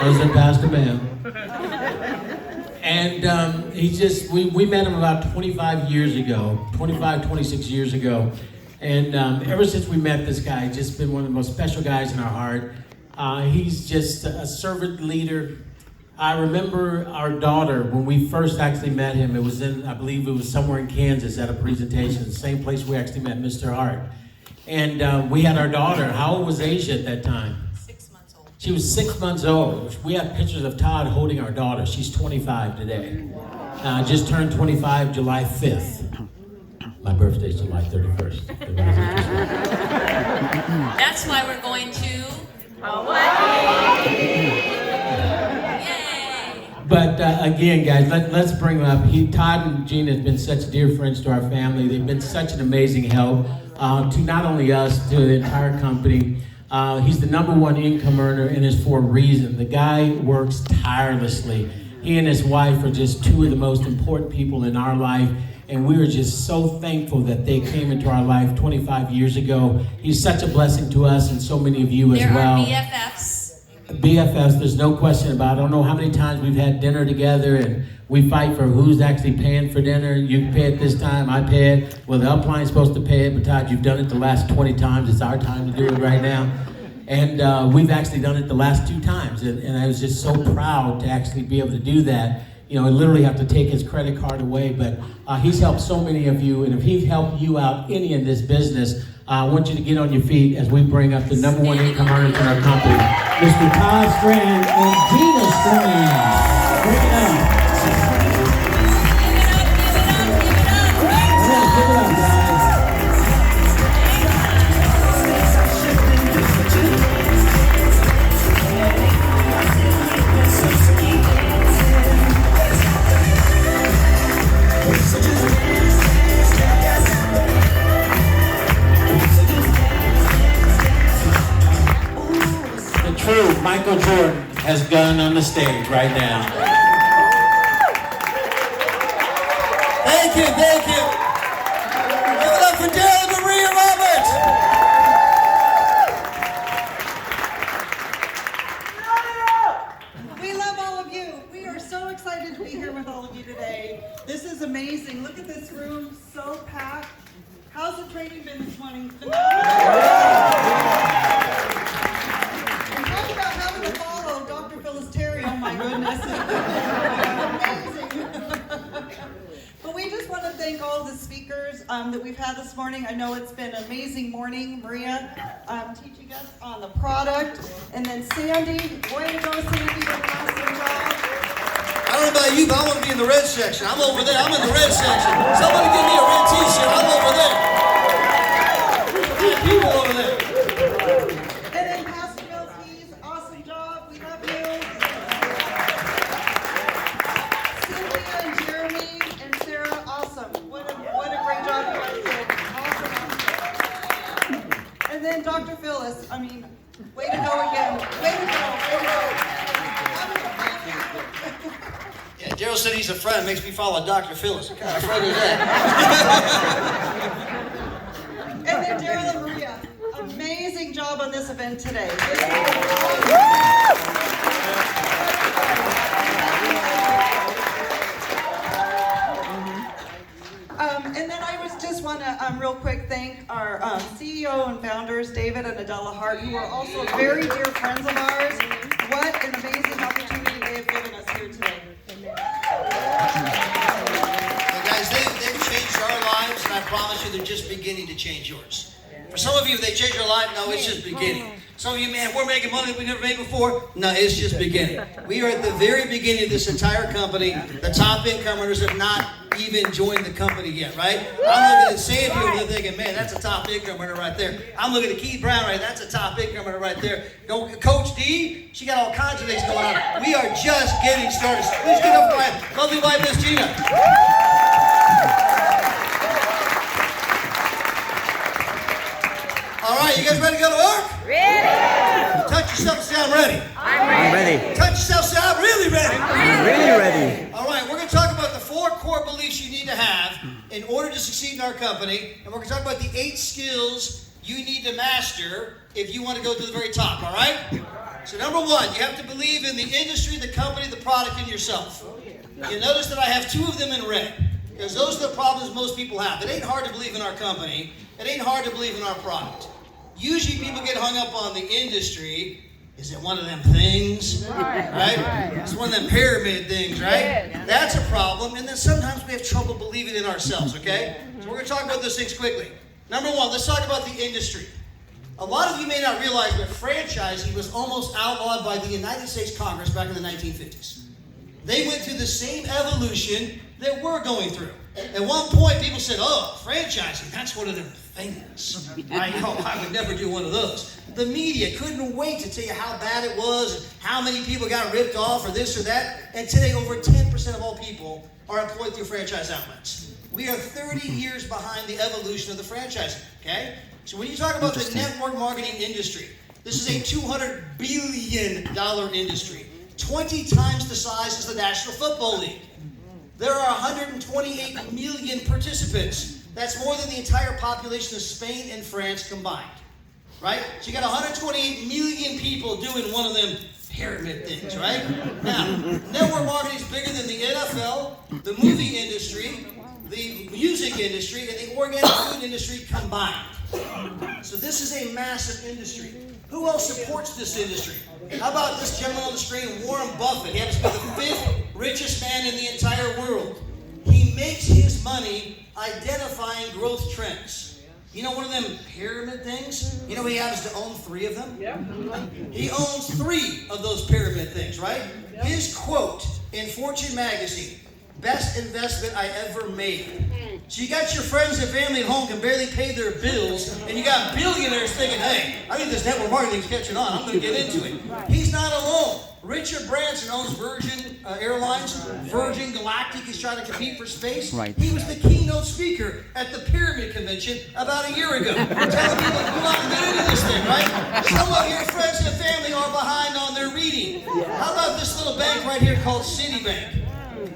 Those are Pastor Bam. And we met him about 25 years ago, 26 years ago. And ever since we met this guy, he's just been one of the most special guys in our heart. He's just a servant leader. I remember our daughter, when we first actually met him, it was I believe it was somewhere in Kansas at a presentation, the same place we actually met Mr. Hart. And we had our daughter. How old was Asia at that time? 6 months old. She was 6 months old. We have pictures of Todd holding our daughter. She's 25 today. Just turned 25 July 5th. My birthday's July 31st. That's why we're going to Hawaii. But again, guys, let's bring him up. Todd and Gina have been such dear friends to our family. They've been such an amazing help to not only us, to the entire company. He's the #1 income earner, and it's for a reason. The guy works tirelessly. He and his wife are just two of the most important people in our life, and we are just so thankful that they came into our life 25 years ago. He's such a blessing to us and so many of you as well. There are BFFs. BFFs, there's no question about it. I don't know how many times we've had dinner together and we fight for who's actually paying for dinner. You pay it this time, I pay it. Well, the upline's supposed to pay it, but Todd, you've done it the last 20 times. It's our time to do it right now. And we've actually done it the last 2 times. And I was just so proud to actually be able to do that. You know, I literally have to take his credit card away, but he's helped so many of you. And if he's helped you out any in this business, I want you to get on your feet as we bring up the #1 income earners in our company, Mr. Todd Strand and Gina Strand. Bring it up. Give it up, guys. True, Michael Jordan has gone on the stage right now. Thank you. Give it up for Daryl and Maria Roberts. We love all of you. We are so excited to be here with all of you today. This is amazing. Look at this room, so packed. How's the training been this morning? My goodness. Amazing. But we just want to thank all the speakers that we've had this morning. I know it's been an amazing morning. Maria teaching us on the product. And then Sandy, way to go, Sandy, did an awesome job. I don't know about you, but I want to be in the red section. I'm over there. I'm in the red section. Somebody give me a red t-shirt. I'm over there. There's people over there. And then Pastor Milky's awesome job. We love you. And then Dr. Phyllis, I mean, way to go again. Way to go. Yeah, Daryl said he's a friend. Makes me follow Dr. Phyllis. What kind of friend is that? And then Daryl and Maria, amazing job on this event today. And then I just want to real quick thank our CEO and founders, David and Adela Hart, who are also very dear friends of ours. What an amazing opportunity they have given us here today. Well, guys, they've changed our lives, and I promise you they're just beginning to change yours. For some of you, they changed your life. No, it's just beginning. Some of you, man, we're making money we never made before. No, it's just beginning. We are at the very beginning of this entire company. The top income earners have not even joined the company yet, right? I'm looking at Sandy over there thinking, man, that's a top income earner right there. I'm looking at Keith Brown, right? That's a top income earner right there. Coach D, she got all kinds of things going on. We are just getting started. Please give up for my lovely wife, Miss Gina. All right, you guys ready to go to work? Ready. Touch yourself and say, I'm ready. I'm ready. Touch yourself and say, I'm really ready. I'm really ready. All right, we're going to talk about the 4 core beliefs you need to have in order to succeed in our company. And we're going to talk about the 8 skills you need to master if you want to go to the very top, all right? So number one, you have to believe in the industry, the company, the product, and yourself. You notice that I have two of them in red, because those are the problems most people have. It ain't hard to believe in our company. It ain't hard to believe in our product. Usually people get hung up on the industry. Is it one of them things? Right? It's one of them pyramid things, right? That's a problem. And then sometimes we have trouble believing in ourselves, okay? So we're going to talk about those things quickly. Number one, let's talk about the industry. A lot of you may not realize that franchising was almost outlawed by the United States Congress back in the 1950s. They went through the same evolution that we're going through. At one point, people said, oh, franchising, that's one of them things. I would never do one of those. The media couldn't wait to tell you how bad it was, how many people got ripped off or this or that. And today, over 10% of all people are employed through franchise outlets. We are 30 years behind the evolution of the franchising, okay? So when you talk about the network marketing industry, this is a $200 billion industry, 20 times the size as the National Football League. There are 128 million participants. That's more than the entire population of Spain and France combined, right? So you got 128 million people doing one of them pyramid things, right? Now, network marketing is bigger than the NFL, the movie industry, the music industry, and the organic food industry combined. So this is a massive industry. Who else supports this industry? How about this gentleman on the screen, Warren Buffett? He happens to be the 5th richest man in the entire world. He makes his money identifying growth trends. You know one of them pyramid things? You know he happens to own 3 of them? Yep. He owns 3 of those pyramid things, right? Yep. His quote in Fortune magazine, best investment I ever made. So you got your friends and family at home can barely pay their bills, and you got billionaires thinking, hey, I think this network marketing is catching on. I'm going to get into it. He's not alone. Richard Branson owns Virgin Airlines, Virgin Galactic. He's trying to compete for space. Right. He was the keynote speaker at the Pyramid Convention about a year ago, telling people who want to get into this thing, right? Some of your friends and family are behind on their reading. How about this little bank right here called Citibank?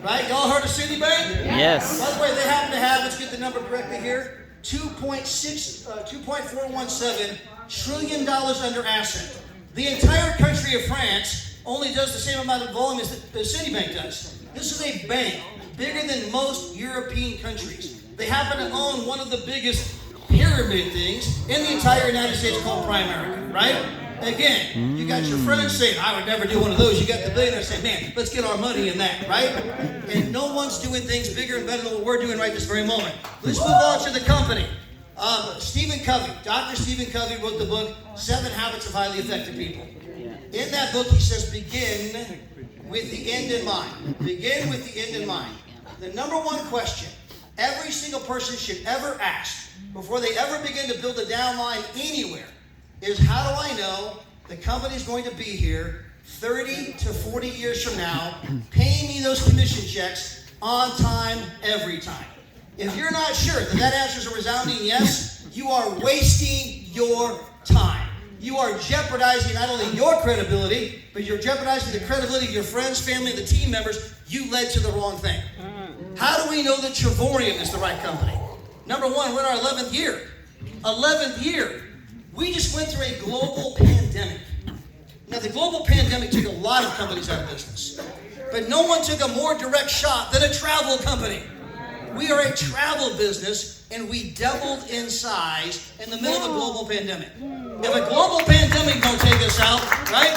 Right? Y'all heard of Citibank? Yes. By the way, they happen to have, let's get the number correctly here, $2.417 trillion under asset. The entire country of France only does the same amount of volume as Citibank does. This is a bank bigger than most European countries. They happen to own one of the biggest pyramid things in the entire United States called Primerica, right? Again, you got your friends saying, I would never do one of those. You got the billionaires saying, man, let's get our money in that, right? And no one's doing things bigger and better than what we're doing right this very moment. Let's move on to the company. Stephen Covey, Dr. Stephen Covey wrote the book, 7 Habits of Highly Effective People. In that book, he says, begin with the end in mind. Begin with the end in mind. The number one question every single person should ever ask before they ever begin to build a downline anywhere is, how do I know the company's going to be here 30 to 40 years from now, paying me those commission checks on time, every time? If you're not sure that answer is a resounding yes, you are wasting your time. You are jeopardizing not only your credibility, but you're jeopardizing the credibility of your friends, family, and the team members. You led to the wrong thing. How do we know that Travorium is the right company? Number one, we're in our 11th year. 11th year. We just went through a global pandemic. Now, the global pandemic took a lot of companies out of business, but no one took a more direct shot than a travel company. We are a travel business, and we doubled in size in the middle of a global pandemic. If a global pandemic don't take us out, right?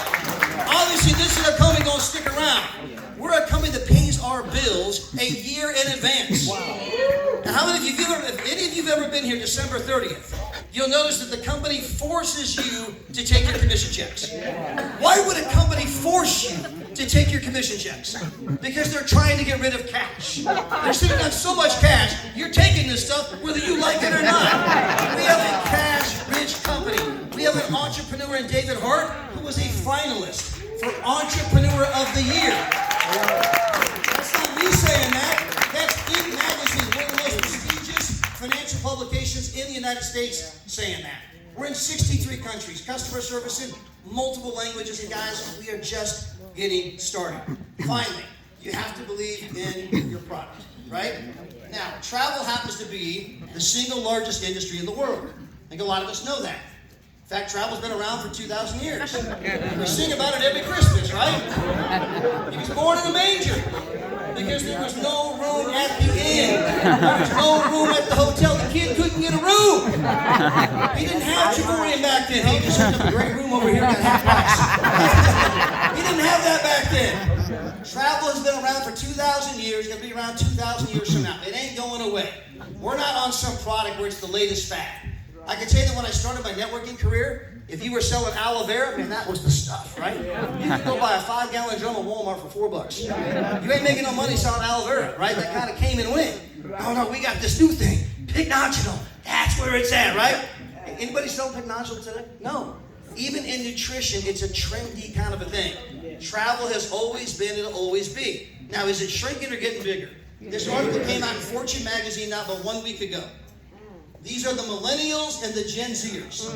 Obviously, this is a company going to stick around. We're a company that pays our bills a year in advance. Now, how many of you, if any of you have ever been here December 30th, you'll notice that the company forces you to take your commission checks. Why would a company force you to take your commission checks? Because they're trying to get rid of cash. They're sitting on so much cash, you're taking this stuff whether you like it or not. We have a cash-rich company. We have an entrepreneur in David Hart who was a finalist for Entrepreneur of the Year. That's not me saying that. That's Inc. Magazine, one of the most prestigious financial publications in the United States, saying that. We're in 63 countries, customer service in multiple languages, and guys, we are just getting started. Finally, you have to believe in your product, right? Now, travel happens to be the single largest industry in the world. I think a lot of us know that. In fact, travel's been around for 2,000 years. We sing about it every Christmas, right? He was born in a manger because there was no room at the inn. There was no room at the hotel. The kid couldn't get a room. He didn't have Travorium back then. He just hooked up a great room over here and got half price. He didn't have that back then. Travel has been around for 2,000 years. It's going to be around 2,000 years from now. It ain't going away. We're not on some product where it's the latest fad. I can tell you that when I started my networking career, if you were selling aloe vera, man, that was the stuff, right? You could go buy a 5-gallon drum of Walmart for $4. You ain't making no money selling aloe vera, right? That kind of came and went. Oh no, we got this new thing, Pignogenol. That's where it's at, right? Anybody sell Pignogenol today? No. Even in nutrition, it's a trendy kind of a thing. Travel has always been, it'll always be. Now, is it shrinking or getting bigger? This article came out in Fortune magazine not but 1 week ago. These are the millennials and the Gen Zers.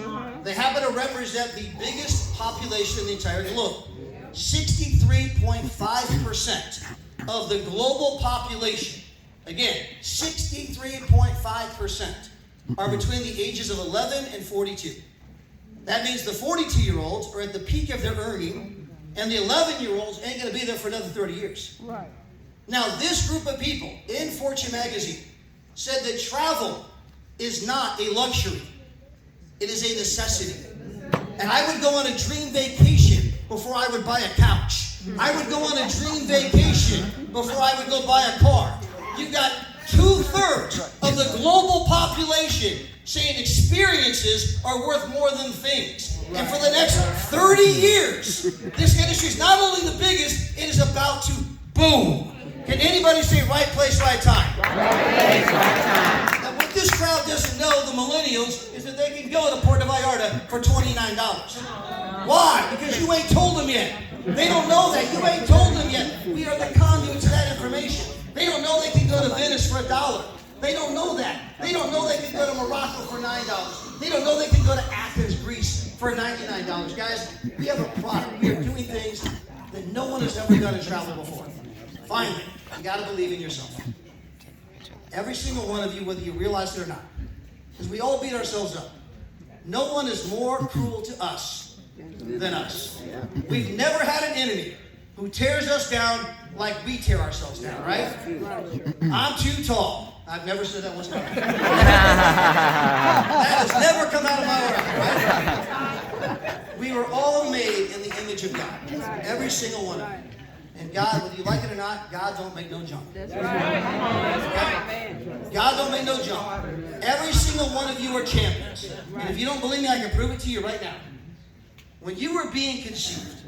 They happen to represent the biggest population in the entire globe. 63.5% of the global population, again, 63.5% are between the ages of 11 and 42. That means the 42-year-olds are at the peak of their earning, and the 11-year-olds ain't going to be there for another 30 years. Right. Now, this group of people in Fortune magazine said that travel is not a luxury. It is a necessity. And I would go on a dream vacation before I would buy a couch. I would go on a dream vacation before I would go buy a car. You've got 2/3 of the global population saying experiences are worth more than things. And for the next 30 years, this industry is not only the biggest, it is about to boom. Can anybody say right place, right time? Right place, right time. Now, what this crowd doesn't know, the millennials, is that they can go to Puerto Vallarta for $29. Why? Because you ain't told them yet. They don't know that. You ain't told them yet. We are the conduit to that information. They don't know they can go to Venice for $1. They don't know that. They don't know they can go to Morocco for $9. They don't know they can go to Athens, Greece for $99. Guys, we have a product. We are doing things that no one has ever done in travel before. Finally, you got to believe in yourself. Every single one of you, whether you realize it or not, because we all beat ourselves up. No one is more cruel to us than us. We've never had an enemy who tears us down like we tear ourselves down, right? I'm too tall. I've never said that once. That has never come out of my mouth, right? We were all made in the image of God. Every single one of them. And God, whether you like it or not, God don't make no junk. That's right. God don't make no junk. Every single one of you are champions. And if you don't believe me, I can prove it to you right now. When you were being conceived,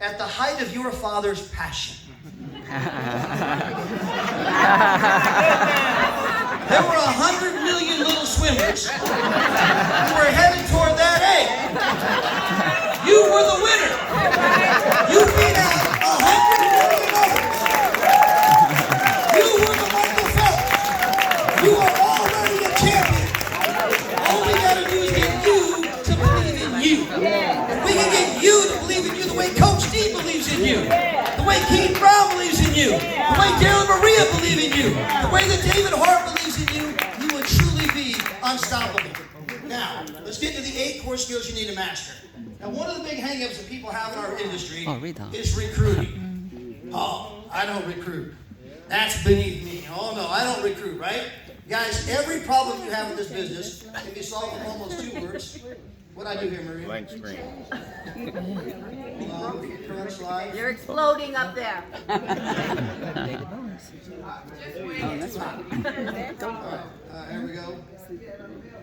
at the height of your father's passion, there were 100 million little swimmers who were headed toward that egg. You were the winner. You beat out 100 million others. You were the Michael Phelps. You are already a champion. All we got to do is get you to believe in you. If we can get you to believe in you the way Coach D believes in you, the way Keith Brown believes in you, the way Darren Maria believes in you, the way that David Hart believes in you, you will truly be unstoppable. Now, let's get to the 8 core skills you need to master. Now, one of the big hang-ups that people have in our industry is recruiting. Oh, I don't recruit. That's beneath me. Oh, no, I don't recruit, right? Guys, every problem you have in this business can be solved with almost 2 words. What'd I do here, Maria? Blank screen. Current slide. You're exploding up there. All right, here we go.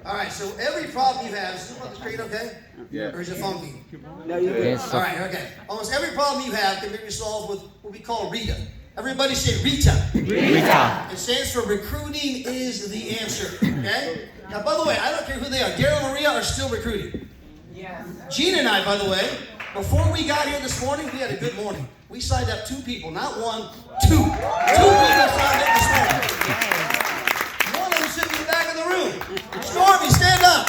All right, so every problem you have, is this on the screen okay? Yeah. Or is it funky? No, you're good. All right, okay. Almost every problem you have can be resolved with what we call RITA. Everybody say RITA. Rita. It stands for recruiting is the answer, okay? Now, by the way, I don't care who they are. Daryl and Maria are still recruiting. Yes. Gene and I, by the way, before we got here this morning, we had a good morning. We signed up 2 people, not 1, 2. 2 people signed up this morning. One of them sitting in the back of the room. Stormy, stand up.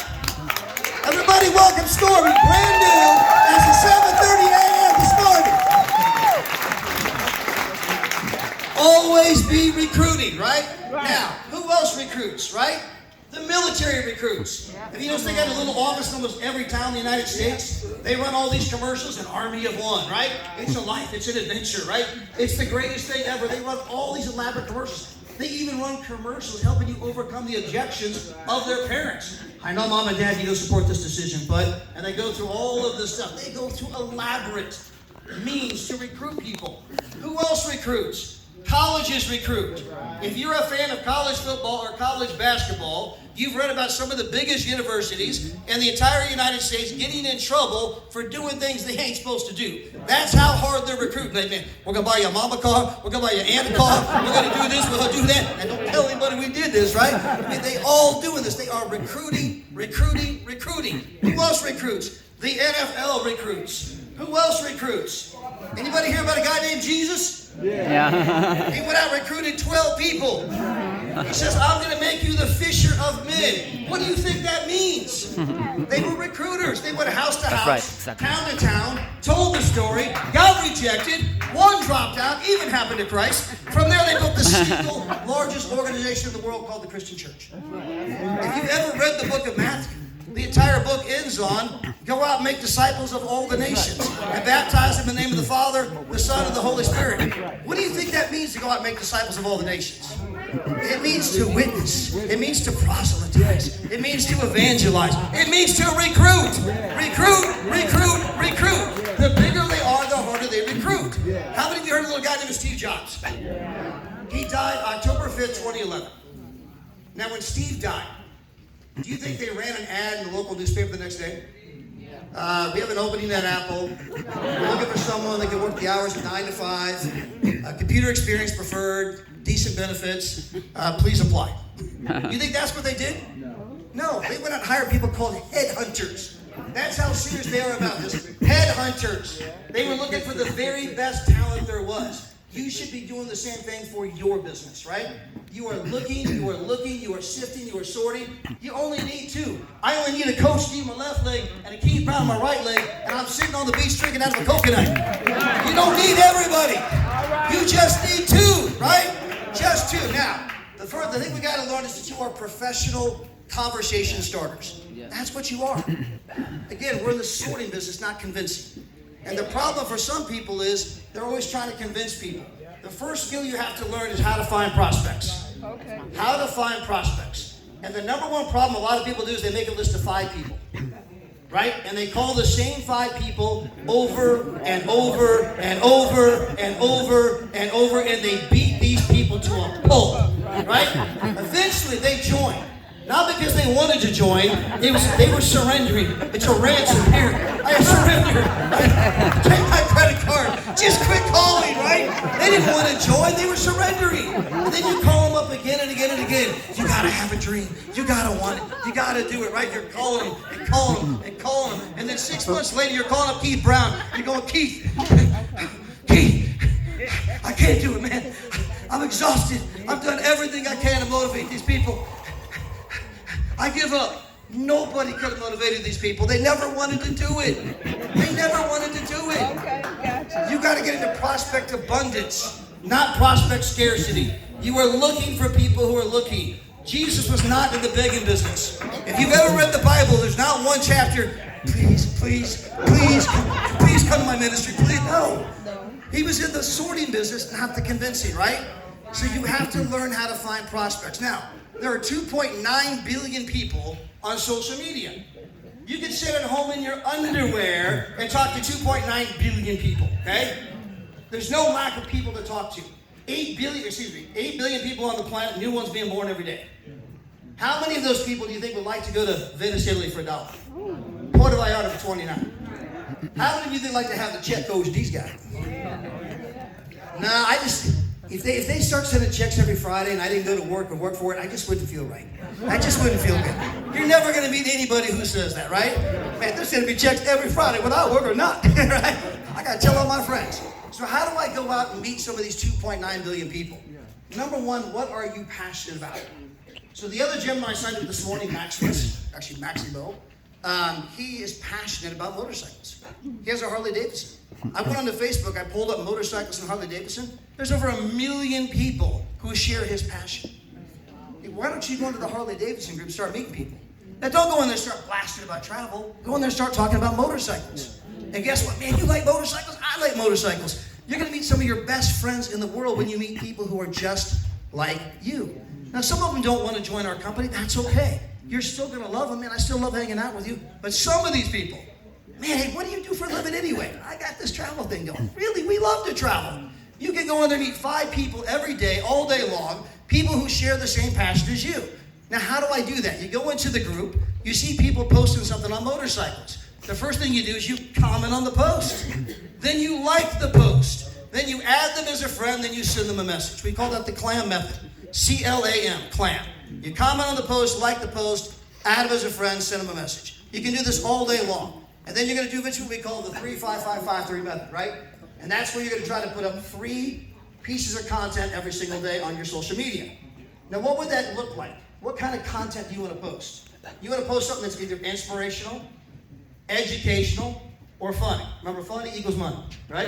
Everybody welcome Stormy, brand new, as the 7:30 a.m. this morning. Always be recruiting, right? Now, who else recruits, right? The military recruits. If you notice, they got a little office in almost every town in the United States. They run all these commercials, an army of one, right? It's a life, it's an adventure, right? It's the greatest thing ever. They run all these elaborate commercials. They even run commercials helping you overcome the objections of their parents. I know, Mom and Dad, you don't support this decision, but, and they go through all of this stuff. They go through elaborate means to recruit people. Who else recruits? Colleges recruit. If you're a fan of college football or college basketball, you've read about some of the biggest universities in the entire United States getting in trouble for doing things they ain't supposed to do. That's how hard they're recruiting. They mean, we're going to buy you a mama car, we're going to buy you an aunt a car, we're going to do this, we're going to do that. And don't tell anybody we did this, right? I mean, they all doing this. They are recruiting. Who else recruits? The NFL recruits. Who else recruits? Anybody hear about a guy named Jesus? Yeah. He went out and recruited 12 people. He says, I'm going to make you the fisher of men. What do you think that means? They were recruiters. They went house to house, right, exactly. town to town, told the story, got rejected, one dropped out, even happened to Christ. From there, they built the single largest organization in the world called the Christian Church. If you've ever read the book of Matthew, the entire book ends on, go out and make disciples of all the nations and baptize them in the name of the Father, the Son, and the Holy Spirit. What do you think that means to go out and make disciples of all the nations? It means to witness. It means to proselytize. It means to evangelize. It means to recruit. Recruit. The bigger they are, the harder they recruit. How many of you heard of a little guy named Steve Jobs? He died October 5th, 2011. Now, when Steve died, do you think they ran an ad in the local newspaper the next day? We have an opening at Apple. We're looking for someone that can work the hours of 9 to 5. Computer experience preferred. Decent benefits. Please apply. You think that's what they did? No. They went out and hired people called headhunters. That's how serious they are about this. Headhunters. They were looking for the very best talent there was. You should be doing the same thing for your business, right? You are looking, you are sifting, you are sorting. You only need two. I only need a Coach Steve on my left leg and a Keith Brown on my right leg, and I'm sitting on the beach drinking out of a coconut. You don't need everybody. You just need two, right? Just two. Now, the thing we got to learn is that you are professional conversation starters. That's what you are. Again, we're in the sorting business, not convincing. And the problem for some people is they're always trying to convince people. The first skill you have to learn is how to find prospects. Okay. How to find prospects. And the number one problem a lot of people do is they make a list of 5 people. Right? And they call the same 5 people over and over and over and over and over, and they beat these people to a pulp. Right? Eventually they join. Not because they wanted to join, they were surrendering. It's a ransom here. I surrender. Take my credit card. Just quit calling, right? They didn't want to join, they were surrendering. And then you call them up again and again and again. You gotta have a dream. You gotta want it. You gotta do it, right? You're calling them and calling them and calling them. And then 6 months later, you're calling up Keith Brown. You're going, Keith, I can't do it, man. I'm exhausted. I've done everything I can to motivate these people. I give up. Nobody could have motivated these people. They never wanted to do it. Okay, gotcha. You got to get into prospect abundance, not prospect scarcity. You are looking for people who are looking. Jesus was not in the begging business. If you've ever read the Bible, there's not one chapter, please come to my ministry, please. No. He was in the sorting business, not the convincing, right? So you have to learn how to find prospects. Now, there are 2.9 billion people on social media. You can sit at home in your underwear and talk to 2.9 billion people, okay? There's no lack of people to talk to. 8 billion people on the planet, new ones being born every day. How many of those people do you think would like to go to Venice, Italy for $1? Puerto Vallarta for 29. How many of you think like to have the check coach these guys? Nah, if they start sending checks every Friday and I didn't go to work or work for it, I just wouldn't feel right. I just wouldn't feel good. You're never going to meet anybody who says that, right? Man, they're sending me checks every Friday whether I work or not, right? I got to tell all my friends. So how do I go out and meet some of these 2.9 billion people? Number one, what are you passionate about? So the other gentleman I signed up this morning, Maximo, he is passionate about motorcycles. He has a Harley Davidson. I went onto Facebook, I pulled up motorcycles and Harley Davidson. There's over 1 million people who share his passion. Why don't you go into the Harley Davidson group and start meeting people? Now, don't go in there and start blasting about travel. Go in there and start talking about motorcycles. And guess what, man? You like motorcycles? I like motorcycles. You're going to meet some of your best friends in the world when you meet people who are just like you. Now, some of them don't want to join our company. That's okay. You're still going to love them, man. I still love hanging out with you. But some of these people, man, hey, what do you do for a living anyway? I got this travel thing going. Really, we love to travel. You can go in there and meet 5 people every day, all day long, people who share the same passion as you. Now, how do I do that? You go into the group, you see people posting something on motorcycles. The first thing you do is you comment on the post. Then you like the post. Then you add them as a friend, then you send them a message. We call that the CLAM method. C-L-A-M, CLAM. You comment on the post, like the post, add them as a friend, send them a message. You can do this all day long. And then you're going to do eventually what we call the 3-5-5-5-3 method, right? And that's where you're going to try to put up 3 pieces of content every single day on your social media. Now, what would that look like? What kind of content do you want to post? You want to post something that's either inspirational, educational, or funny. Remember, funny equals money, right?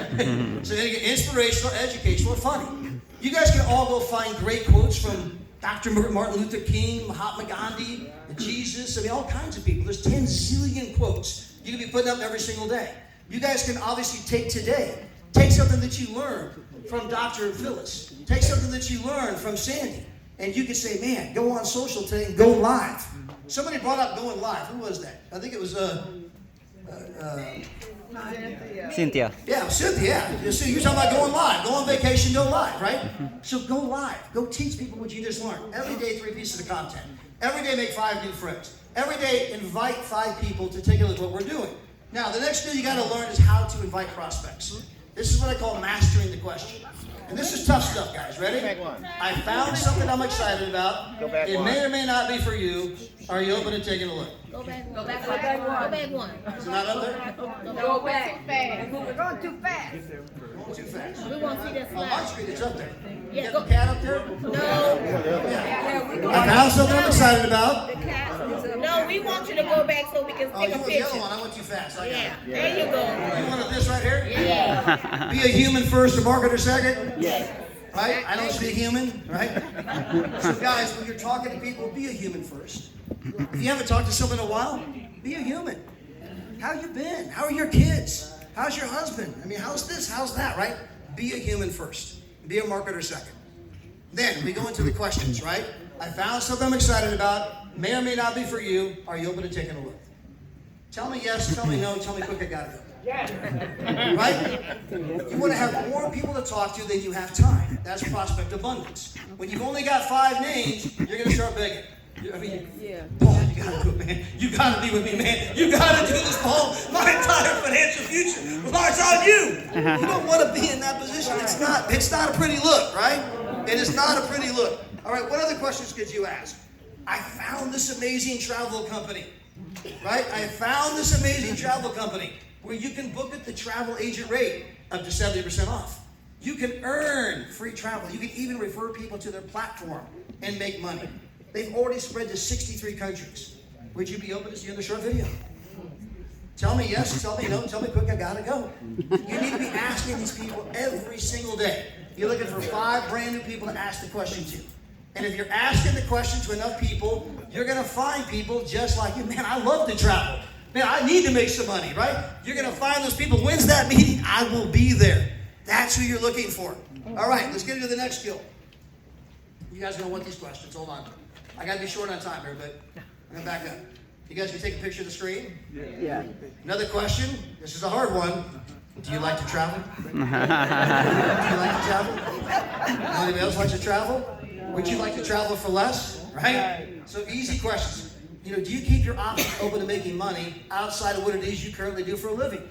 So then you get inspirational, educational, or funny. You guys can all go find great quotes from Dr. Martin Luther King, Mahatma Gandhi, Jesus, I mean, all kinds of people. There's 10 zillion quotes you can be putting up every single day. You guys can obviously take today. Take something that you learned from Dr. Phyllis. Take something that you learned from Sandy. And you can say, man, go on social today and go live. Somebody brought up going live. Who was that? I think it was Cynthia. Yeah, Cynthia. Yeah. So you're talking about going live. Go on vacation, go live, right? So go live. Go teach people what you just learned. Every day, 3 pieces of content. Every day, make 5 new friends. Every day, invite 5 people to take a look at what we're doing. Now, the next skill you got to learn is how to invite prospects. This is what I call mastering the question. And this is tough stuff, guys. Ready? I found something I'm excited about. It may or may not be for you. Are you open to taking a look? Go back one. Is it not up there? Go back fast. We're going too fast. Going too fast. We want to see that On my slide. screen, it's up there. You Yeah, got the cat up there? No, Yeah. I found something I'm excited about. no, we want you to go back so we can Oh, take you a want the other picture. one. I went too fast. I got Yeah, it. there you go. You wanted this right here? Yeah. Be a human first, a marketer second? Yes. Right? I don't speak human, right? So guys, when you're talking to people, be a human first. If you haven't talked to someone in a while, be a human. How you been? How are your kids? How's your husband? I mean, how's this? How's that, right? Be a human first. Be a marketer second. Then we go into the questions, right? I found something I'm excited about. May or may not be for you. Are you open to taking a look? Tell me yes, tell me no, tell me quick, I gotta go. Right? You want to have more people to talk to than you have time. That's prospect abundance. When you've only got 5 names, you're going to start begging. I mean, Paul, you got to do it, man. You got to be with me, man. You got to do this, Paul. My entire financial future relies on you. You don't want to be in that position. It's not a pretty look, right? It is not a pretty look. All right, what other questions could you ask? I found this amazing travel company. Right? I found this amazing travel company where you can book at the travel agent rate up to 70% off. You can earn free travel. You can even refer people to their platform and make money. They've already spread to 63 countries. Would you be open to see another short video? Tell me yes, tell me no, tell me quick, I gotta go. You need to be asking these people every single day. You're looking for 5 brand new people to ask the question to. And if you're asking the question to enough people, you're going to find people just like you. Man, I love to travel. Man, I need to make some money, right? You're going to find those people. When's that meeting? I will be there. That's who you're looking for. All right, let's get into the next skill. You guys are going to want these questions. Hold on. I got to be short on time here, but I'm going to back up. You guys can take a picture of the screen? Yeah. Another question. This is a hard one. Do you like to travel? Do you like to travel? Anybody else like to travel? Would you like to travel for less? Right? So easy questions. Do you keep your options open to making money outside of what it is you currently do for a living?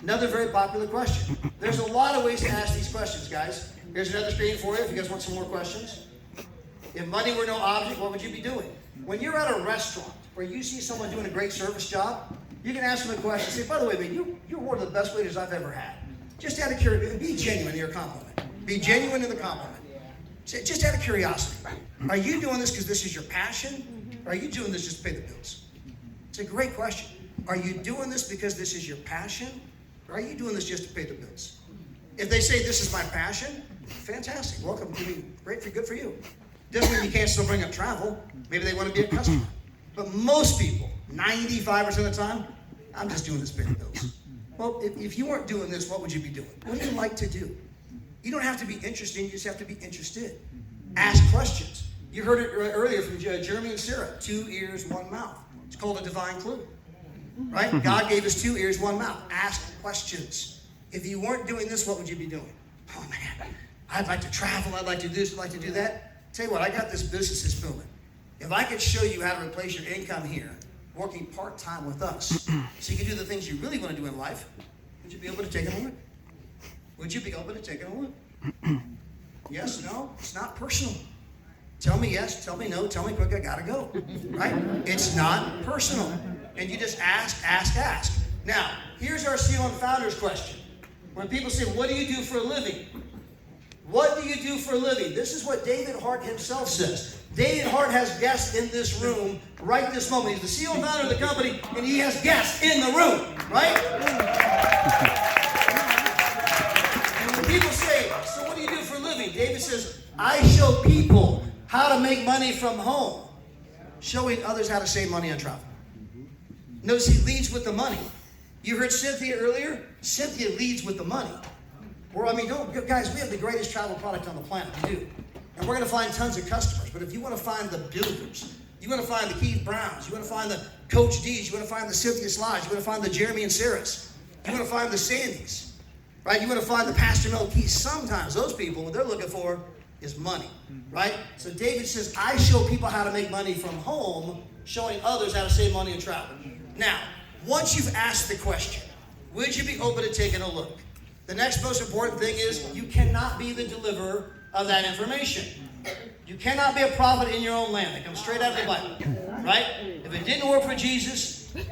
Another very popular question. There's a lot of ways to ask these questions, guys. Here's another screen for you if you guys want some more questions. If money were no object, what would you be doing? When you're at a restaurant where you see someone doing a great service job, you can ask them a question. Say, by the way, man, you're one of the best waiters I've ever had. Just out of curiosity, be genuine in your compliment. Be genuine in the compliment. Just out of curiosity, are you doing this because this is your passion? Or are you doing this just to pay the bills? It's a great question. Are you doing this because this is your passion? Or are you doing this just to pay the bills? If they say this is my passion, fantastic. Welcome. Good for you. Doesn't mean you can't still bring up travel. Maybe they want to be a customer. But most people, 95% of the time, I'm just doing this paying bills. Well, if you weren't doing this, what would you be doing? What do you like to do? You don't have to be interested, you just have to be interested. Ask questions. You heard it earlier from Jeremy and Sarah, 2 ears, 1 mouth. It's called a divine clue, right? God gave us 2 ears, 1 mouth. Ask questions. If you weren't doing this, what would you be doing? Oh man, I'd like to travel, I'd like to do this, I'd like to do that. Tell you what, I got this business that's booming. If I could show you how to replace your income here, working part-time with us, so you can do the things you really want to do in life, would you be able to take it on? Would you be open to taking a look? Yes, no, it's not personal. Tell me yes, tell me no, tell me quick, I gotta go, right? It's not personal. And you just ask. Now, here's our CLM Founders question. When people say, what do you do for a living? What do you do for a living? This is what David Hart himself says. David Hart has guests in this room right this moment. He's the CEO and founder of the company, and he has guests in the room, right? And when people say, so what do you do for a living? David says, I show people how to make money from home, showing others how to save money on travel. Notice he leads with the money. You heard Cynthia earlier? Cynthia leads with the money. Guys, we have the greatest travel product on the planet. We do. And we're going to find tons of customers. But if you want to find the builders, you want to find the Keith Browns, you want to find the Coach D's, you want to find the Cynthia Slides, you want to find the Jeremy and Sarahs, you want to find the Sandys, right? You want to find the Pastor Mel Keys. Sometimes those people, what they're looking for is money, right? So David says, I show people how to make money from home, showing others how to save money and travel. Now, once you've asked the question, would you be open to taking a look? The next most important thing is you cannot be the deliverer of that information. You cannot be a prophet in your own land. That comes straight out of the Bible, right? If it didn't work for Jesus, it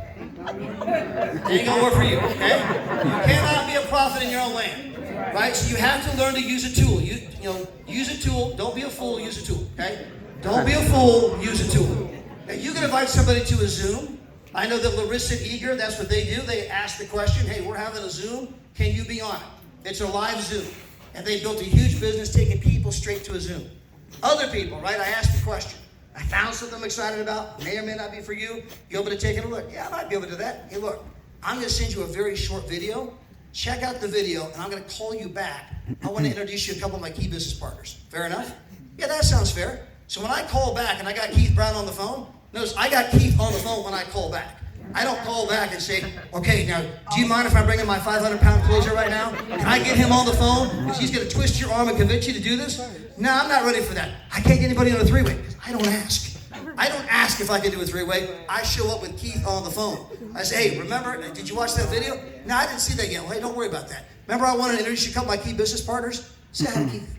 ain't gonna work for you, okay? You cannot be a prophet in your own land, right? So you have to learn to use a tool. Use a tool. Don't be a fool. Use a tool, okay? Don't be a fool. Use a tool. Now, you can invite somebody to a Zoom. I know that Larissa and Eager, that's what they do. They ask the question, hey, we're having a Zoom. Can you be on it? It's a live Zoom. And they built a huge business taking people straight to a Zoom. Other people, right? I asked the question. I found something I'm excited about. May or may not be for you. You open to taking a look? Yeah, I might be able to do that. Hey, look, I'm going to send you a very short video. Check out the video, and I'm going to call you back. I want to introduce you to a couple of my key business partners. Fair enough? Yeah, that sounds fair. So when I call back and I got Keith Brown on the phone, notice I got Keith on the phone when I call back. I don't call back and say, okay, now, do you mind if I bring in my 500-pound closer right now? Can I get him on the phone? Because he's going to twist your arm and convince you to do this? No, I'm not ready for that. I can't get anybody on a three-way because I don't ask. I don't ask if I can do a three-way. I show up with Keith on the phone. I say, hey, remember, did you watch that video? No, I didn't see that yet. Well, hey, don't worry about that. Remember I wanted to introduce you to a couple of my key business partners? Say hi to Keith.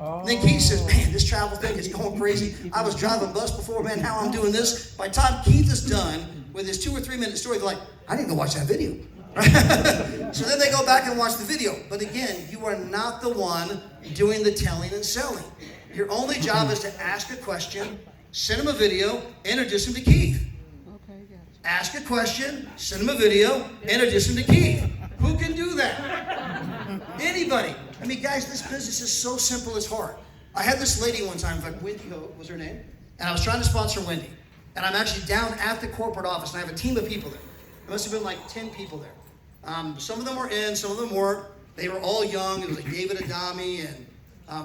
And then Keith says, man, this travel thing is going crazy. I was driving bus before, man, now I'm doing this. By the time Keith is done with his 2 or 3 minute story, they're like, I didn't go watch that video. So then they go back and watch the video. But again, you are not the one doing the telling and selling. Your only job is to ask a question, send him a video, introduce him to Keith. Ask a question, send him a video, introduce him to Keith. Who can do that? Anybody. I mean, guys, this business is so simple, it's hard. I had this lady one time, in fact, Wendy was her name, and I was trying to sponsor Wendy. And I'm actually down at the corporate office, and I have a team of people there. There must have been like 10 people there. Some of them were in, some of them weren't. They were all young. It was like David Adami and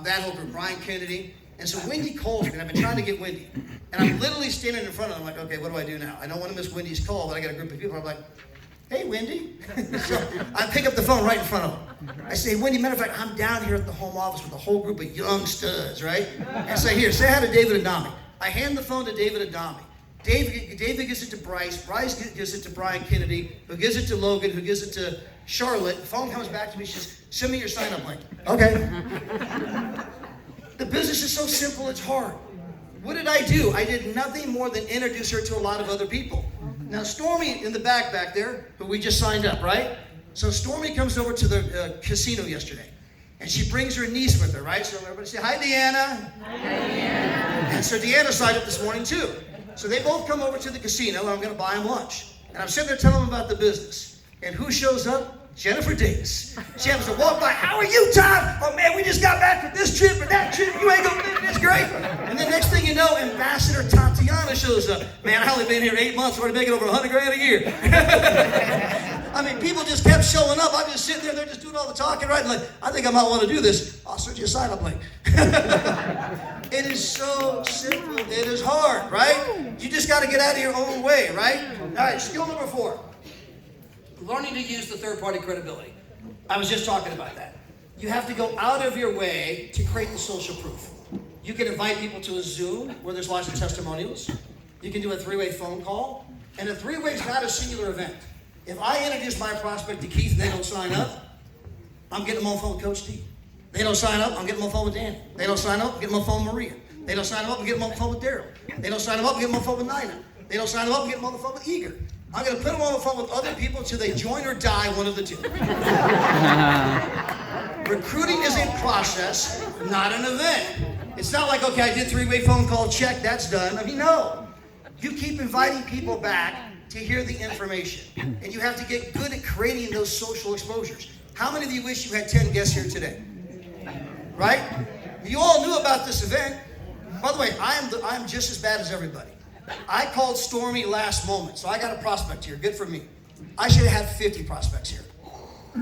that whole group, Brian Kennedy. And so Wendy calls me, and I've been trying to get Wendy. And I'm literally standing in front of them, like, okay, what do I do now? I don't want to miss Wendy's call, but I got a group of people. I'm like, hey, Wendy. So I pick up the phone right in front of them. I say, Wendy, matter of fact, I'm down here at the home office with a whole group of young studs, right? And I say, here, say hi to David Adami. I hand the phone to David Adami. David gives it to Bryce. Bryce gives it to Brian Kennedy, who gives it to Logan, who gives it to Charlotte. The phone comes back to me. She says, send me your sign-up link. Okay. The business is so simple, it's hard. What did I do? I did nothing more than introduce her to a lot of other people. Now, Stormy in the back there, who we just signed up, right? So Stormy comes over to the casino yesterday, and she brings her niece with her, right? So everybody say, hi, Deanna. Hi, Deanna. And so Deanna signed up this morning, too. So they both come over to the casino, and I'm going to buy them lunch. And I'm sitting there telling them about the business. And who shows up? Jennifer Davis. She happens to walk by. How are you, Todd? Oh, man, we just got back from this trip or that trip. You ain't going to believe it. It's great. Ambassador Tatiana shows up. Man, I only been here 8 months, already making over $100,000 a year. I mean, people just kept showing up. I'm just sitting there, they're just doing all the talking, right? And like, I think I might want to do this. I'll send you a sign-up link. It is so simple. It is hard, right? You just got to get out of your own way, right? All right, skill number 4. Learning to use the third-party credibility. I was just talking about that. You have to go out of your way to create the social proof. You can invite people to a Zoom where there's lots of testimonials. You can do a 3-way phone call. And a 3-way is not a singular event. If I introduce my prospect to Keith and they don't sign up, I'm getting them on the phone with Coach T. They don't sign up, I'm getting them on the phone with Dan. They don't sign up, I'm getting them on the phone with Maria. They don't sign up, I'm getting them on the phone with Daryl. They don't sign up, I'm getting them on the phone with Nina. They don't sign up, I'm getting them on the phone with Eager. I'm going to put them on the phone with other people until they join or die, one of the two. Recruiting is a process, not an event. It's not like, okay, I did 3-way phone call, check, that's done. I mean, no. You keep inviting people back to hear the information. And you have to get good at creating those social exposures. How many of you wish you had 10 guests here today? Right? You all knew about this event. By the way, I'm just as bad as everybody. I called Stormy last moment, so I got a prospect here. Good for me. I should have had 50 prospects here.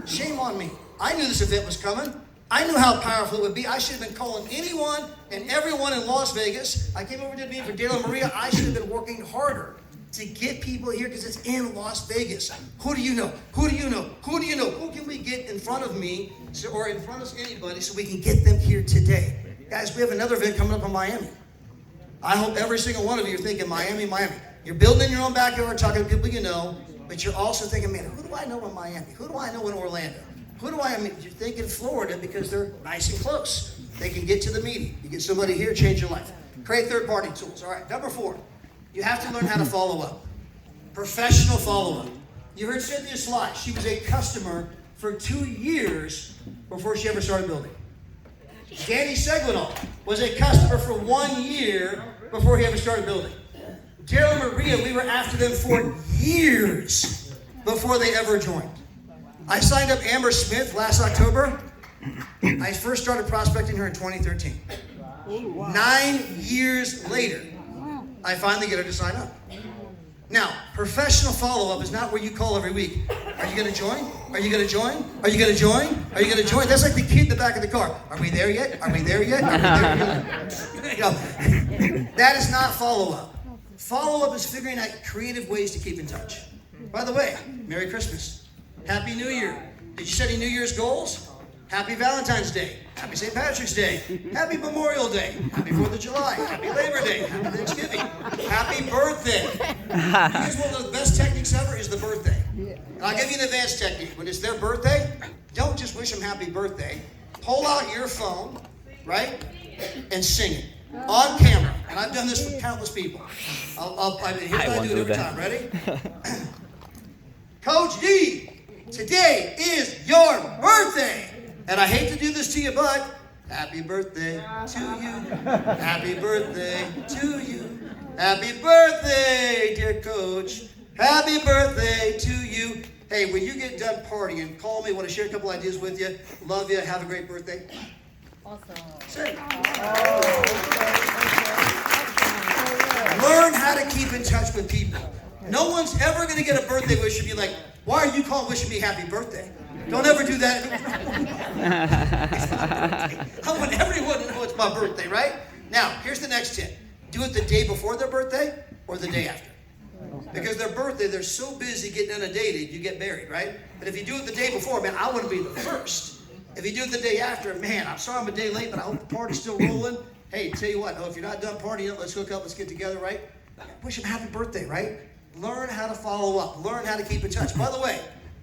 Shame on me. I knew this event was coming. I knew how powerful it would be. I should have been calling anyone and everyone in Las Vegas. I came over to the meeting for Dale and Maria. I should have been working harder to get people here because it's in Las Vegas. Who do you know? Who do you know? Who do you know? Who can we get in front of me or in front of anybody so we can get them here today? Guys, we have another event coming up in Miami. I hope every single one of you are thinking Miami, Miami. You're building in your own backyard, talking to people you know, but you're also thinking, man, who do I know in Miami? Who do I know in Orlando? Who do I mean? You're thinking Florida because they're nice and close. They can get to the meeting. You get somebody here, change your life. Create third-party tools. All right, number 4, you have to learn how to follow up. Professional follow-up. You heard Cynthia's slide. She was a customer for 2 years before she ever started building. Danny Seguinal was a customer for 1 year before he ever started building. Daryl and Maria, we were after them for years before they ever joined. I signed up Amber Smith last October. I first started prospecting her in 2013. 9 years later, I finally get her to sign up. Now, professional follow-up is not where you call every week. Are you going to join? Are you going to join? Are you going to join? Are you going to join? That's like the kid in the back of the car. Are we there yet? Are we there yet? Are we there yet? You know, that is not follow-up. Follow-up is figuring out creative ways to keep in touch. By the way, Merry Christmas. Happy New Year. Did you set any New Year's goals? Happy Valentine's Day. Happy St. Patrick's Day. Happy Memorial Day. Happy 4th of July. Happy Labor Day. Happy Thanksgiving. Happy birthday. Here's one of the best techniques ever is the birthday. And I'll give you an advanced technique. When it's their birthday, don't just wish them happy birthday. Pull out your phone, right, and sing it on camera. And I've done this with countless people. Here's what I do it every time. Ready? Coach D, today is your birthday. And I hate to do this to you, but happy birthday to you. Happy birthday to you. Happy birthday, dear coach. Happy birthday to you. Hey, when you get done partying, call me. Want to share a couple ideas with you. Love you. Have a great birthday. Awesome. Say. Learn how to keep in touch with people. No one's ever going to get a birthday wish and be like, why are you calling wishing me happy birthday? Don't ever do that. I want everyone to know it's my birthday, right? Now, here's the next tip. Do it the day before their birthday or the day after. Because their birthday, they're so busy getting inundated, you get married, right? But if you do it the day before, man, I want to be the first. If you do it the day after, man, I'm sorry I'm a day late, but I hope the party's still rolling. Hey, tell you what, if you're not done partying, let's hook up, let's get together, right? Wish them happy birthday, right? Learn how to follow up. Learn how to keep in touch. By the way,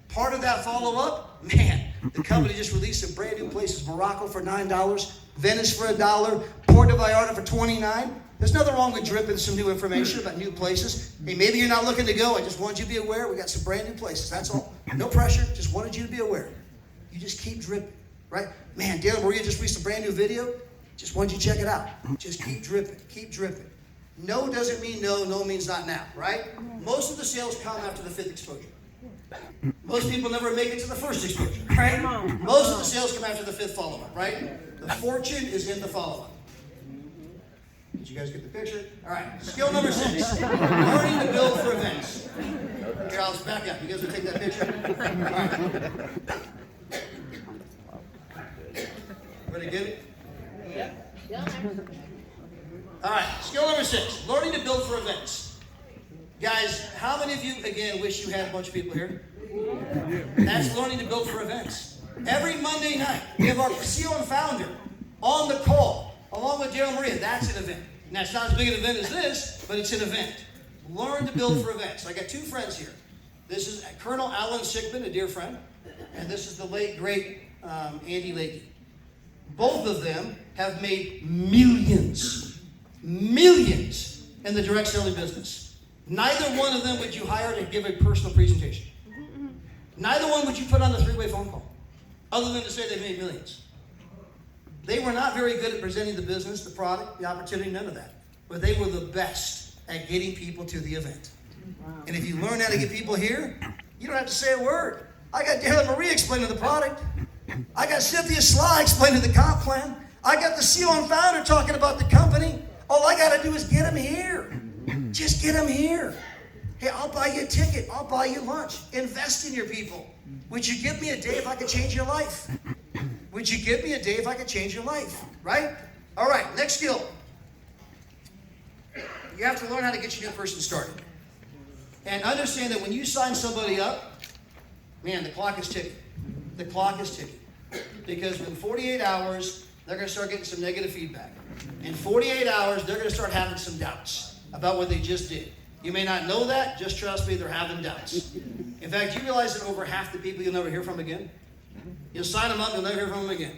part of that follow-up, man, the company just released some brand new places. Morocco for $9, Venice for $1, Puerto Vallarta for $29. There's nothing wrong with dripping some new information about new places. Hey, maybe you're not looking to go. I just wanted you to be aware. We got some brand new places. That's all. No pressure. Just wanted you to be aware. You just keep dripping, right? Man, Dale and Maria just released a brand new video. Just wanted you to check it out. Just keep dripping. Keep dripping. No doesn't mean no. No means not now, right? Most of the sales come after the 5th exposure. Most people never make it to the 1st exposure, right? Most of the sales come after the 5th follow-up, right? The fortune is in the follow-up. Did you guys get the picture? All right, skill number 6, learning to build for events. Here, I'll back up. You guys will take that picture? All right. Ready to get it? All right, skill number 6, learning to build for events. Guys, how many of you, again, wish you had a bunch of people here? That's learning to build for events. Every Monday night, we have our CEO and founder on the call, along with Daryl Maria. That's an event. Now, it's not as big an event as this, but it's an event. Learn to build for events. I got 2 friends here. This is Colonel Alan Sickman, a dear friend, and this is the late, great Andy Lakey. Both of them have made millions in the direct selling business. Neither one of them would you hire to give a personal presentation. Neither one would you put on a 3-way phone call, other than to say they made millions. They were not very good at presenting the business, the product, the opportunity, none of that. But they were the best at getting people to the event. Wow. And if you learn how to get people here, you don't have to say a word. I got Daryl Marie explaining the product. I got Cynthia Sly explaining the comp plan. I got the CEO and founder talking about the company. All I got to do is get them here. Just get them here. Hey, I'll buy you a ticket. I'll buy you lunch. Invest in your people. Would you give me a day if I could change your life? Would you give me a day if I could change your life? Right? All right, next skill. You have to learn how to get your new person started. And understand that when you sign somebody up, man, the clock is ticking. The clock is ticking. Because in 48 hours, they're going to start getting some negative feedback. In 48 hours, they're going to start having some doubts about what they just did. You may not know that, just trust me, they're having doubts. In fact, you realize that over half the people you'll never hear from again? You'll sign them up, you'll never hear from them again.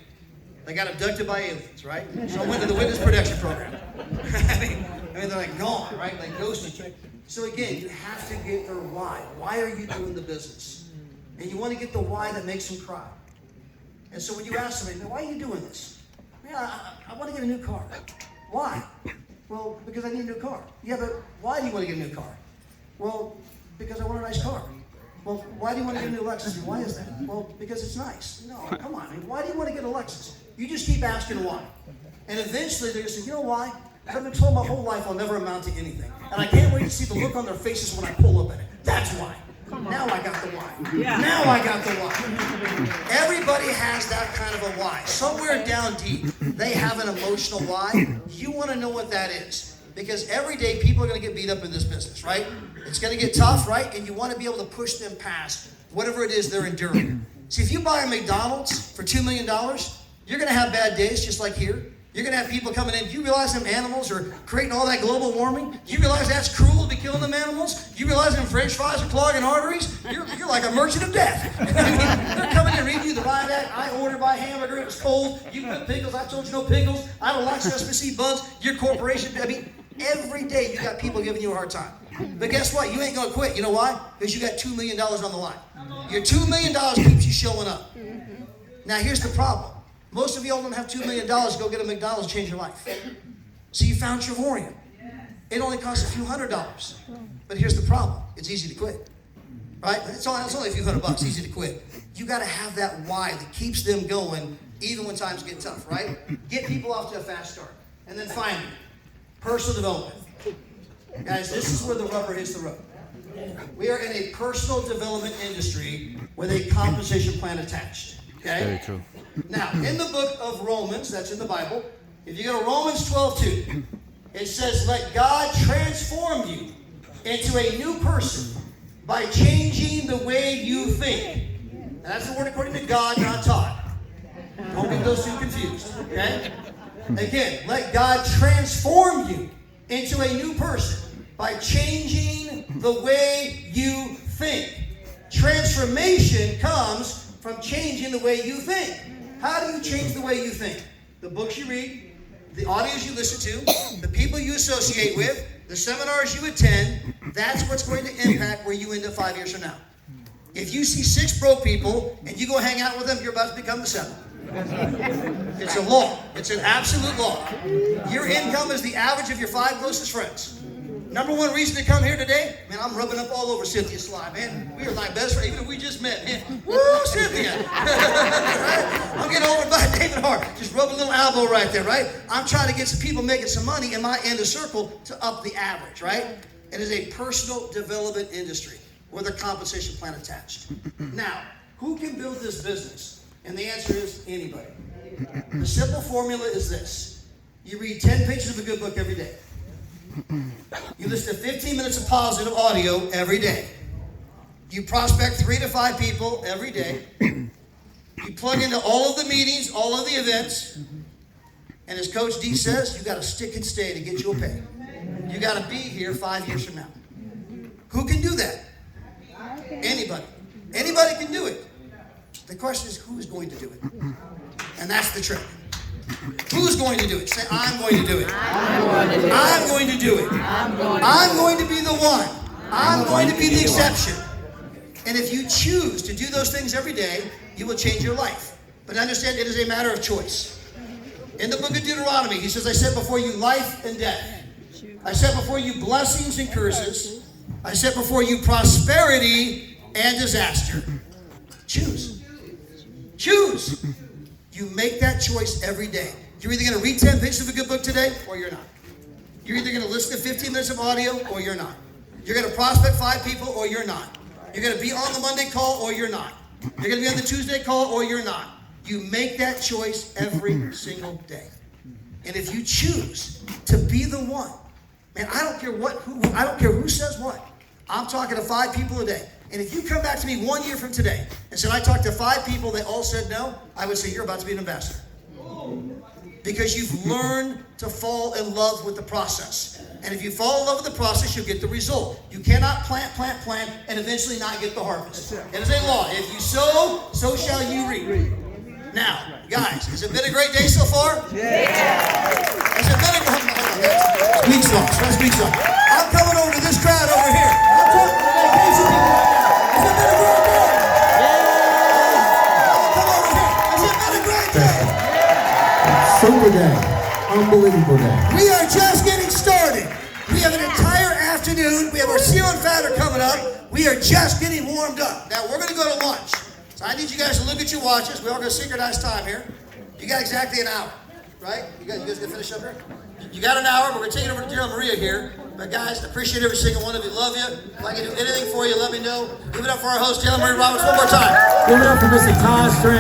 They got abducted by aliens, right? So went to the witness protection program. I mean, they're like gone, right? Like ghosted. So again, you have to get their why. Why are you doing the business? And you want to get the why that makes them cry. And so when you ask somebody, why are you doing this? Man, I want to get a new car. Why? Well, because I need a new car. Yeah, but why do you want to get a new car? Well, because I want a nice car. Well, why do you want to get a new Lexus? Why is that? Well, because it's nice. No, come on. I mean, why do you want to get a Lexus? You just keep asking why. And eventually they're going to say, you know why? I've been told my whole life I'll never amount to anything. And I can't wait to see the look on their faces when I pull up in it. That's why. Now I got the why. Yeah. Now I got the why. Everybody has that kind of a why. Somewhere down deep, they have an emotional why. You want to know what that is. Because every day people are going to get beat up in this business, right? It's going to get tough, right? And you want to be able to push them past whatever it is they're enduring. See, if you buy a McDonald's for $2 million, you're going to have bad days just like here. You're going to have people coming in. You realize them animals are creating all that global warming? You realize that's cruel to be killing them animals? You realize them French fries are clogging arteries? You're like a merchant of death. I mean, they're coming in reading you the riot act. I ordered my hamburger. It was cold. You put pickles. I told you no pickles. I don't like sesame seed buns. Your corporation. I mean, every day you got people giving you a hard time. But guess what? You ain't going to quit. You know why? Because you got $2 million on the line. Your $2 million keeps you showing up. Now, here's the problem. Most of y'all don't have $2 million to go get a McDonald's and change your life. So you found Travorium. It only costs a few $100s. But here's the problem. It's easy to quit. Right? It's only a few $100. Easy to quit. You got to have that why that keeps them going even when times get tough, right? Get people off to a fast start. And then finally, personal development. Guys, this is where the rubber hits the road. We are in a personal development industry with a compensation plan attached. Okay? Very true. Now, in the book of Romans, that's in the Bible, if you go to Romans 12:2, it says, let God transform you into a new person by changing the way you think. And that's the word according to God, not Todd. Don't get those two confused, okay? Again, let God transform you into a new person by changing the way you think. Transformation comes from changing the way you think. How do you change the way you think? The books you read, the audios you listen to, the people you associate with, the seminars you attend, that's what's going to impact where you end up 5 years from now. If you see 6 broke people and you go hang out with them, you're about to become the 7th. It's a law. It's an absolute law. Your income is the average of your 5 closest friends. Number one reason to come here today, man, I'm rubbing up all over Cynthia's slide, man. We are like best friends, even if we just met, man. Woo, Cynthia! Right? I'm getting over by David Hart. Just rub a little elbow right there, right? I'm trying to get some people making some money in my end of circle to up the average, right? It is a personal development industry with a compensation plan attached. Now, who can build this business? And the answer is anybody. The simple formula is this. You read 10 pages of a good book every day. You listen to 15 minutes of positive audio every day. You prospect 3 to 5 people every day. You plug into all of the meetings, all of the events. And as Coach D says, you got to stick and stay to get your pay. You got to be here 5 years from now. Who can do that? Anybody. Anybody can do it. The question is, who is going to do it? And that's the trick. Who's going to do it? Say, I'm going to do it. I'm going to do it. I'm going to be the one. I'm going to be the exception. And if you choose to do those things every day, you will change your life. But understand, it is a matter of choice. In the book of Deuteronomy, he says, I set before you life and death. I set before you blessings and curses. I set before you prosperity and disaster. Choose. Choose. You make that choice every day. You're either going to read 10 pages of a good book today, or you're not. You're either going to listen to 15 minutes of audio, or you're not. You're going to prospect 5 people, or you're not. You're going to be on the Monday call, or you're not. You're going to be on the Tuesday call, or you're not. You make that choice every single day. And if you choose to be the one, man, I don't care I don't care who says what. I'm talking to 5 people a day. And if you come back to me 1 year from today and said, I talked to 5 people, they all said no, I would say, you're about to be an ambassador. Because you've learned to fall in love with the process. And if you fall in love with the process, you'll get the result. You cannot plant, and eventually not get the harvest. It is a law. If you sow, so shall you reap. Now, guys, has it been a great day so far? Yeah. Has it been a great Weak sauce. That's weak sauce. I'm coming over to this crowd over here. I'm talking to the vacation people right now. Has it been a great day? Yeah. Come over here. Has it been a great day? Super day. Unbelievable day. We are just getting started. We have an entire afternoon. We have our seal and fatter coming up. We are just getting warmed up. Now, we're going to go to lunch. So I need you guys to look at your watches. We're all going to synchronize time here. You got exactly an hour, right? You guys going to finish up here? You got an hour. We're going to take it over to Daryl and Maria here. But guys, appreciate every single one of you. Love you. If I can do anything for you, let me know. Give it up for our host, Daryl and Maria Roberts, one more time. Give it up for Mr. Todd, Strand.